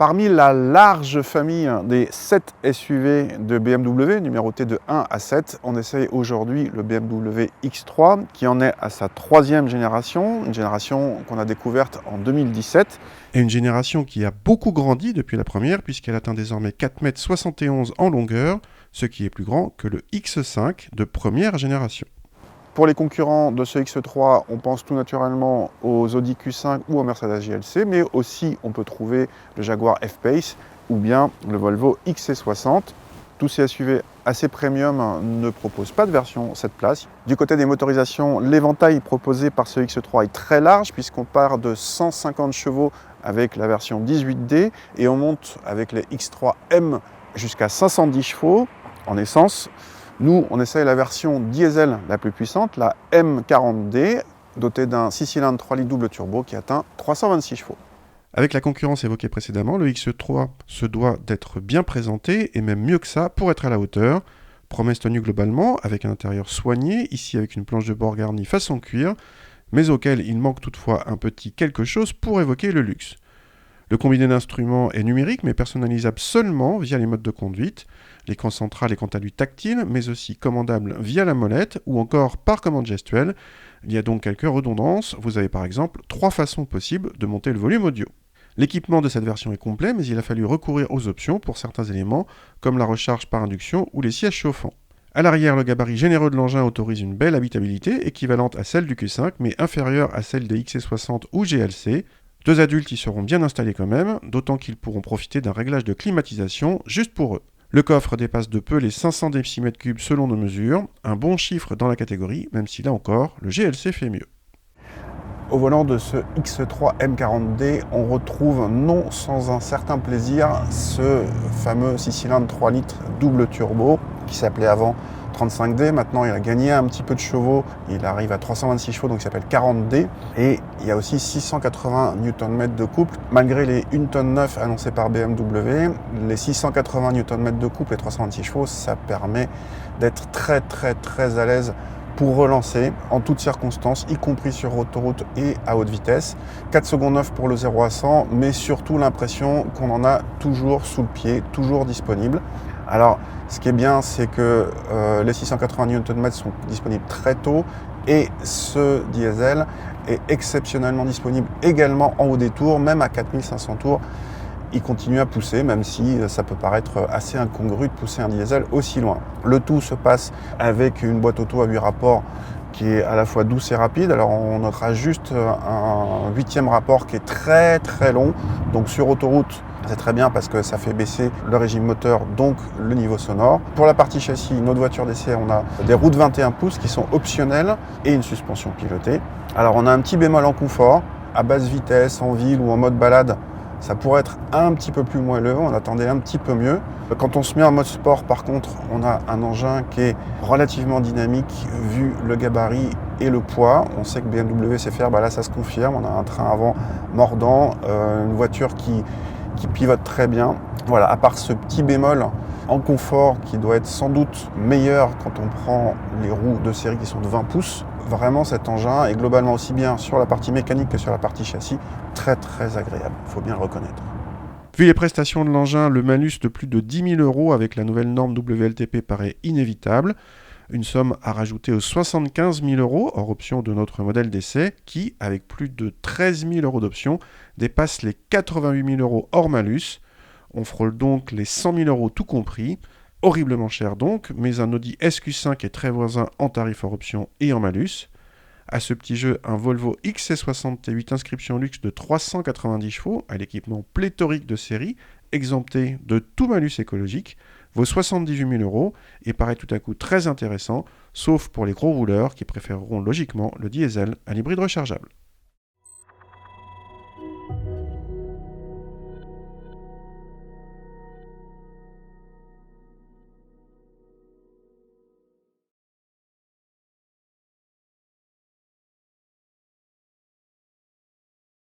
Parmi la large famille des 7 SUV de BMW, numérotés de 1 à 7, on essaye aujourd'hui le BMW X3 qui en est à sa 3e génération, une génération qu'on a découverte en 2017. Et une génération qui a beaucoup grandi depuis la première puisqu'elle atteint désormais 4,71 m en longueur, ce qui est plus grand que le X5 de première génération. Pour les concurrents de ce X3, on pense tout naturellement aux Audi Q5 ou au Mercedes GLC, mais aussi on peut trouver le Jaguar F-Pace ou bien le Volvo XC60. Tous ces SUV assez premium ne proposent pas de version 7 places. Du côté des motorisations, l'éventail proposé par ce X3 est très large puisqu'on part de 150 chevaux avec la version 18D et on monte avec les X3M jusqu'à 510 chevaux en essence. Nous, on essaye la version diesel la plus puissante, la M40D, dotée d'un 6 cylindres 3 litres double turbo qui atteint 326 chevaux. Avec la concurrence évoquée précédemment, le X3 se doit d'être bien présenté et même mieux que ça pour être à la hauteur. Promesse tenue globalement avec un intérieur soigné, ici avec une planche de bord garnie façon cuir, mais auquel il manque toutefois un petit quelque chose pour évoquer le luxe. Le combiné d'instruments est numérique mais personnalisable seulement via les modes de conduite. L'écran central est quant à lui tactile mais aussi commandable via la molette ou encore par commande gestuelle. Il y a donc quelques redondances. Vous avez par exemple 3 façons possibles de monter le volume audio. L'équipement de cette version est complet mais il a fallu recourir aux options pour certains éléments comme la recharge par induction ou les sièges chauffants. À l'arrière, le gabarit généreux de l'engin autorise une belle habitabilité équivalente à celle du Q5 mais inférieure à celle des XC60 ou GLC. 2 adultes y seront bien installés quand même, d'autant qu'ils pourront profiter d'un réglage de climatisation juste pour eux. Le coffre dépasse de peu les 500 décimètres cubes selon nos mesures, un bon chiffre dans la catégorie, même si là encore, le GLC fait mieux. Au volant de ce X3 M40D, on retrouve non sans un certain plaisir ce fameux 6 cylindres 3 litres double turbo qui s'appelait avant 35D. Maintenant, il a gagné un petit peu de chevaux. Il arrive à 326 chevaux, donc il s'appelle 40D. Et il y a aussi 680 Nm de couple. Malgré les 1,9 tonne annoncés par BMW, les 680 Nm de couple et 326 chevaux, ça permet d'être très à l'aise pour relancer en toutes circonstances, y compris sur autoroute et à haute vitesse. 4 secondes 9 pour le 0 à 100, mais surtout l'impression qu'on en a toujours sous le pied, toujours disponible. Alors, ce qui est bien, c'est que les 680 Nm sont disponibles très tôt et ce diesel est exceptionnellement disponible également en haut des tours, même à 4500 tours. Il continue à pousser, même si ça peut paraître assez incongru de pousser un diesel aussi loin. Le tout se passe avec une boîte auto à 8 rapports qui est à la fois douce et rapide. Alors on notera juste un 8e rapport qui est très long. Donc sur autoroute, c'est très bien parce que ça fait baisser le régime moteur, donc le niveau sonore. Pour la partie châssis, notre voiture d'essai, on a des roues de 21 pouces qui sont optionnelles et une suspension pilotée. Alors on a un petit bémol en confort, à basse vitesse, en ville ou en mode balade. Ça pourrait être un petit peu plus moelleux, on attendait un petit peu mieux. Quand on se met en mode sport, par contre, on a un engin qui est relativement dynamique vu le gabarit et le poids. On sait que BMW sait faire, là ça se confirme. On a un train avant mordant, une voiture qui pivote très bien. Voilà, à part ce petit bémol en confort qui doit être sans doute meilleur quand on prend les roues de série qui sont de 20 pouces, vraiment cet engin est globalement aussi bien sur la partie mécanique que sur la partie châssis, très agréable, il faut bien le reconnaître. Vu les prestations de l'engin, le malus de plus de 10 000 € avec la nouvelle norme WLTP paraît inévitable. Une somme à rajouter aux 75 000 € hors option de notre modèle d'essai qui, avec plus de 13 000 € d'options, dépasse les 88 000 € hors malus. On frôle donc les 100 000 € tout compris. Horriblement cher donc, mais un Audi SQ5 est très voisin en tarif hors option et en malus. À ce petit jeu, un Volvo XC60 T8 inscription luxe de 390 chevaux à l'équipement pléthorique de série, exempté de tout malus écologique, vaut 78 000 € et paraît tout à coup très intéressant, sauf pour les gros rouleurs qui préféreront logiquement le diesel à l'hybride rechargeable.